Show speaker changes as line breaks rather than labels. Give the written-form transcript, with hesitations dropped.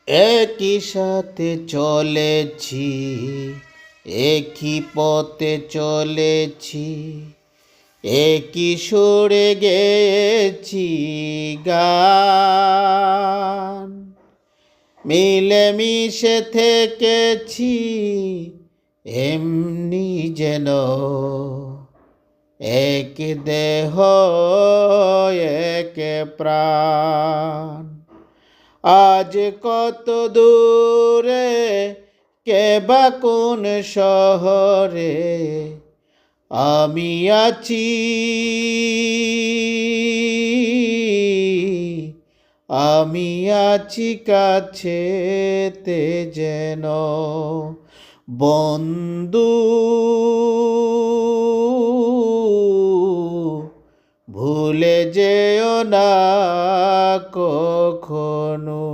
একই সাথে চলেছি, একই পথে চলেছি, একই সুরে গেয়েছি গান। মিলেমিশে থেকেছি এমনি যেন এক দেহ এক প্রাণ। আজ কত দূরে, কে বা কোন শহরে আমি আছি, আমি আছি কাছেতে যেন বন্ধু। ভুলে যেও না কখনো।